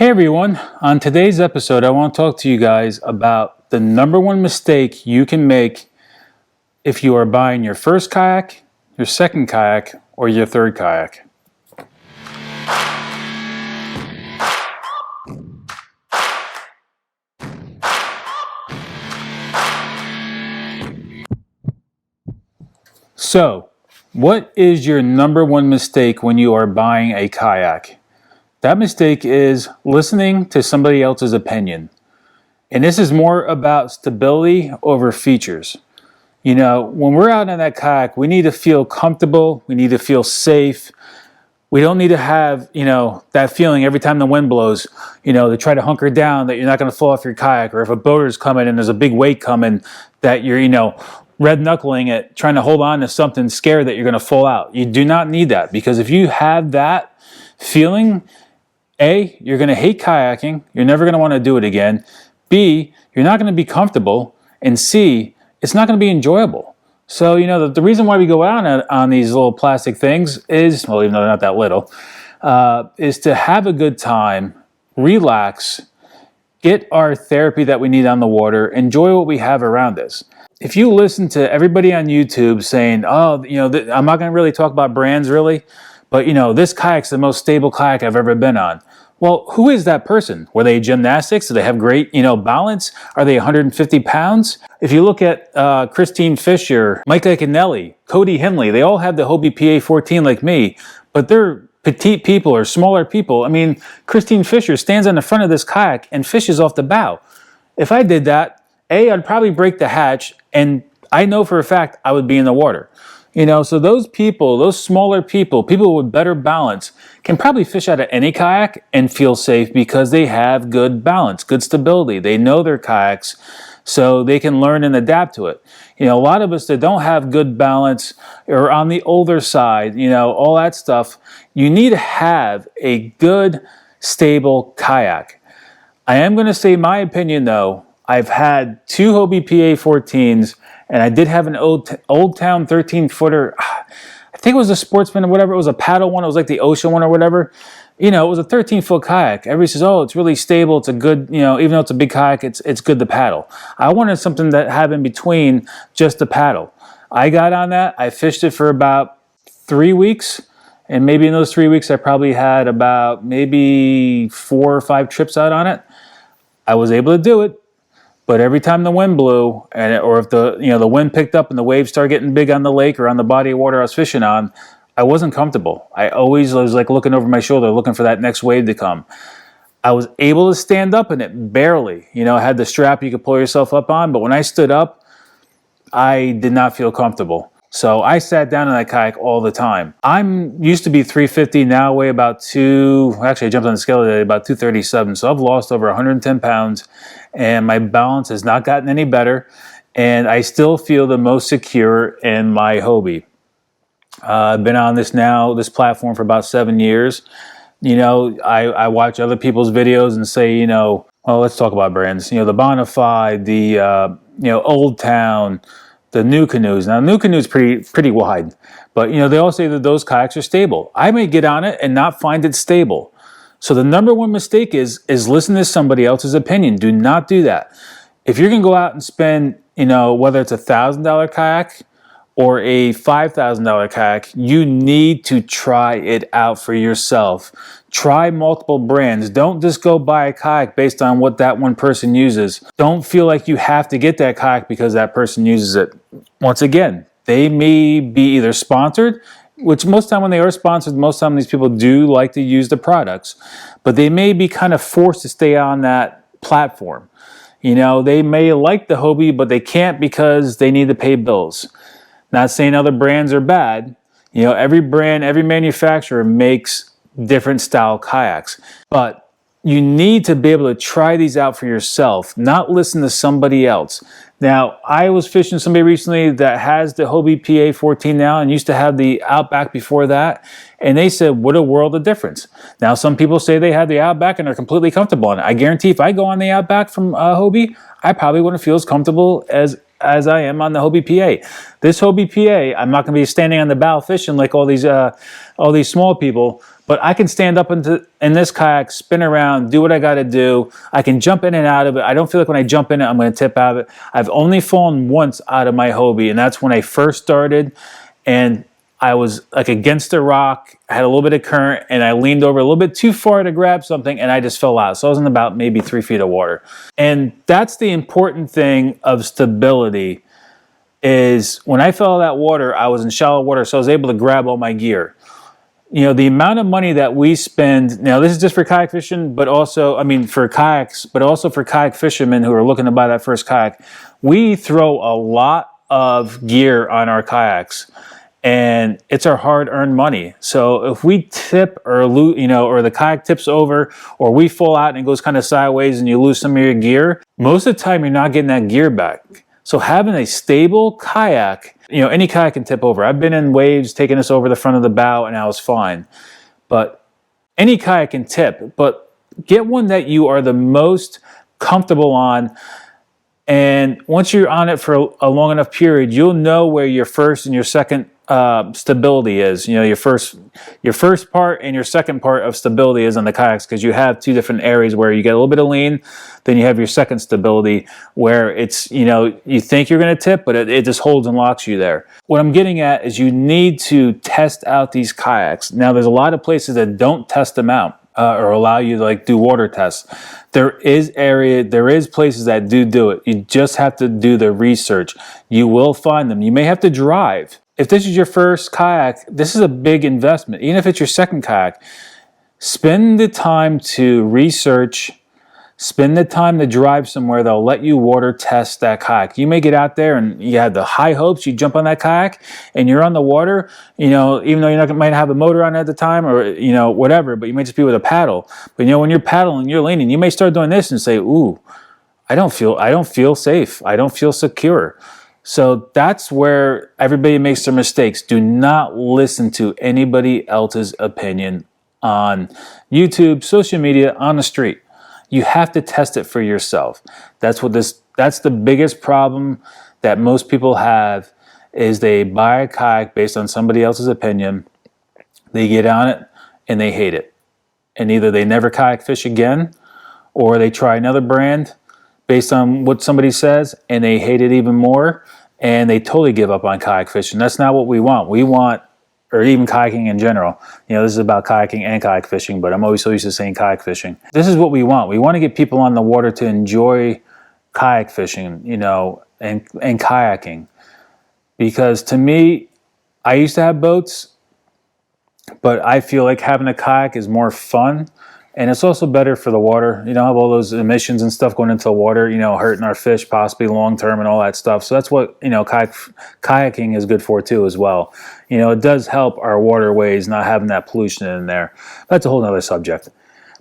Hey everyone, on today's episode I want to talk to you guys about the number one mistake you can make if you are buying your first kayak, your second kayak, or your third kayak. So, what is your number one mistake when you are buying a kayak? That mistake is listening to somebody else's opinion. And this is more about stability over features. You know, when we're out in that kayak, we need to feel comfortable, we need to feel safe. We don't need to have, that feeling every time the wind blows, to try to hunker down that you're not going to fall off your kayak, or if a boater's coming and there's a big wake coming that you're, red knuckling it, trying to hold on to something scared that you're going to fall out. You do not need that, because if you have that feeling, A, you're going to hate kayaking, you're never going to want to do it again. B, you're not going to be comfortable, and C, it's not going to be enjoyable. So, the reason why we go out on these little plastic things is, well, even though they're not that little, is to have a good time, relax, get our therapy that we need on the water, enjoy what we have around us. If you listen to everybody on YouTube saying, oh, I'm not going to really talk about brands really, but, this kayak's the most stable kayak I've ever been on. Well, who is that person? Were they gymnastics? Do they have great, balance? Are they 150 pounds? If you look at Christine Fisher, Mike Iaconelli, Cody Henley, they all have the Hobie PA14 like me, but they're petite people or smaller people. I mean, Christine Fisher stands on the front of this kayak and fishes off the bow. If I did that, I'd probably break the hatch, and I know for a fact I would be in the water. So those people, those smaller people with better balance can probably fish out of any kayak and feel safe because they have good balance, good stability. They know their kayaks, so they can learn and adapt to it. A lot of us that don't have good balance or on the older side, all that stuff, you need to have a good, stable kayak. I am going to say my opinion though. I've had two Hobie PA14s, and I did have an Old Town 13-footer. I think it was a Sportsman or whatever. It was a paddle one. It was like the ocean one or whatever. It was a 13-foot kayak. Everybody says, oh, it's really stable. It's a good, even though it's a big kayak, it's good to paddle. I wanted something that had in between just the paddle. I got on that. I fished it for about 3 weeks. And maybe in those 3 weeks, I probably had about maybe 4 or 5 trips out on it. I was able to do it. But every time the wind blew, or if the wind picked up and the waves started getting big on the lake or on the body of water I was fishing on, I wasn't comfortable. I was like looking over my shoulder, looking for that next wave to come. I was able to stand up in it, barely. I had the strap you could pull yourself up on, but when I stood up, I did not feel comfortable. So I sat down in that kayak all the time. I'm used to be 350, now I weigh about actually I jumped on the scale today, about 237. So I've lost over 110 pounds and my balance has not gotten any better. And I still feel the most secure in my Hobie. I've been on this platform for about 7 years. I watch other people's videos and say, well, let's talk about brands. The Bonafide, the, Old Town, the New Canoes. Now, New Canoe's pretty wide, but they all say that those kayaks are stable. I may get on it and not find it stable. So the number one mistake is listen to somebody else's opinion. Do not do that. If you're gonna go out and spend, whether it's $1,000 kayak or a $5,000 kayak, you need to try it out for yourself. Try multiple brands. Don't just go buy a kayak based on what that one person uses. Don't feel like you have to get that kayak because that person uses it. Once again, they may be either sponsored, which most time when they are sponsored, most time these people do like to use the products, but they may be kind of forced to stay on that platform. They may like the Hobie, but they can't because they need to pay bills. Not saying other brands are bad. Every brand, every manufacturer makes different style kayaks. But you need to be able to try these out for yourself, not listen to somebody else. Now, I was fishing somebody recently that has the Hobie PA14 now and used to have the Outback before that. And they said, what a world of difference. Now, some people say they have the Outback and are completely comfortable on it. I guarantee if I go on the Outback from Hobie, I probably wouldn't feel as comfortable as I am on the Hobie PA. This Hobie PA, I'm not going to be standing on the bow fishing like all these small people, but But I can stand up in this kayak, spin around, do what I got to do. I can jump in and out of it. I don't feel like when I jump in it, I'm going to tip out of it. I've only fallen once out of my Hobie, and that's when I first started, and I was like against a rock, I had a little bit of current, and I leaned over a little bit too far to grab something, and I just fell out. So I was in about maybe 3 feet of water. And that's the important thing of stability, is when I fell out of that water, I was in shallow water, so I was able to grab all my gear. You know, the amount of money that we spend, now this is just for kayak fishing, but also, I mean, for kayaks, but also for kayak fishermen who are looking to buy that first kayak, we throw a lot of gear on our kayaks, and it's our hard-earned money. So if we tip or lose, you know, or the kayak tips over, or we fall out and it goes kind of sideways and you lose some of your gear, most of the time you're not getting that gear back. So having a stable kayak, you know, any kayak can tip over. I've been in waves taking us over the front of the bow and I was fine. But any kayak can tip, but get one that you are the most comfortable on. And once you're on it for a long enough period, you'll know where your first and your second stability is. You know, your first part and your second part of stability is on the kayaks, because you have two different areas where you get a little bit of lean, then you have your second stability where it's, you know, you think you're going to tip, but it just holds and locks you there. What I'm getting at is you need to test out these kayaks. Now, there's a lot of places that don't test them out. Or allow you to like do water tests. There is places that do it. You just have to do the research. You will find them. You may have to drive. If this is your first kayak, this is a big investment. Even if it's your second kayak, spend the time to research. Spend the time to drive somewhere that'll let you water test that kayak. You may get out there and you have the high hopes, you jump on that kayak and you're on the water, you know, even though you're not might have a motor on at the time, or, you know, whatever, but you may just be with a paddle. But, you know, when you're paddling, you're leaning, you may start doing this and say, ooh, I don't feel safe. I don't feel secure. So that's where everybody makes their mistakes. Do not listen to anybody else's opinion on YouTube, social media, on the street. You have to test it for yourself. That's the biggest problem that most people have, is they buy a kayak based on somebody else's opinion. They get on it and they hate it. And either they never kayak fish again, or they try another brand based on what somebody says and they hate it even more, and they totally give up on kayak fishing. That's not what we want. We want, or even kayaking in general. You know, this is about kayaking and kayak fishing, but I'm always so used to saying kayak fishing. This is what we want. We want to get people on the water to enjoy kayak fishing, you know, and kayaking. Because to me, I used to have boats, but I feel like having a kayak is more fun. And it's also better for the water. You don't have all those emissions and stuff going into the water, you know, hurting our fish possibly long term and all that stuff. So that's what, you know, kayaking is good for too as well. You know, it does help our waterways not having that pollution in there. That's a whole nother subject.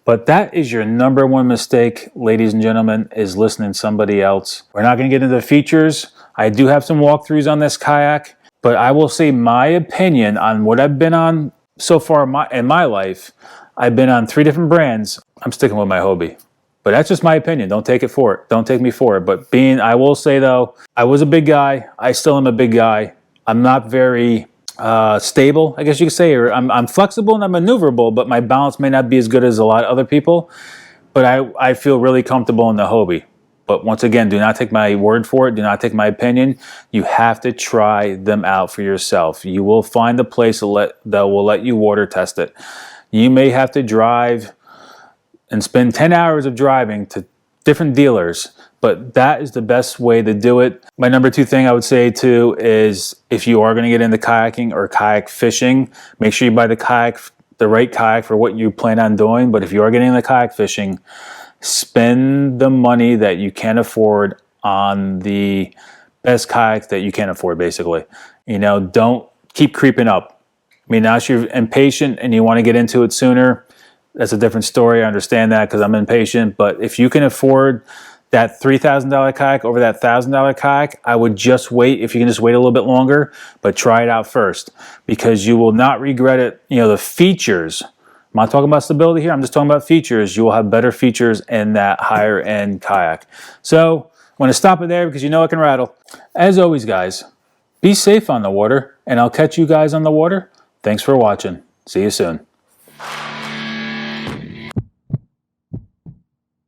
But that is your number one mistake, ladies and gentlemen, is listening to somebody else. We're not going to get into the features. I do have some walkthroughs on this kayak, but I will say my opinion on what I've been on so far in my life. I've been on 3 different brands. I'm sticking with my Hobie. But that's just my opinion. Don't take it for it. Don't take me for it. But I will say though, I was a big guy. I still am a big guy. I'm not very stable, I guess you could say. Or I'm flexible and I'm maneuverable, but my balance may not be as good as a lot of other people. But I feel really comfortable in the Hobie. But once again, do not take my word for it. Do not take my opinion. You have to try them out for yourself. You will find a place that will let you water test it. You may have to drive and spend 10 hours of driving to different dealers, but that is the best way to do it. My number 2 thing I would say too is, if you are going to get into kayaking or kayak fishing, make sure you buy the right kayak for what you plan on doing. But if you are getting into kayak fishing, spend the money that you can afford on the best kayak that you can afford, basically. You know, don't keep creeping up. I mean, now if you're impatient and you want to get into it sooner, that's a different story. I understand that because I'm impatient. But if you can afford that $3,000 kayak over that $1,000 kayak, I would just wait. If you can just wait a little bit longer, but try it out first, because you will not regret it. You know, the features, I'm not talking about stability here. I'm just talking about features. You will have better features in that higher end kayak. So I'm going to stop it there because you know it can rattle. As always, guys, be safe on the water, and I'll catch you guys on the water. Thanks for watching. See you soon.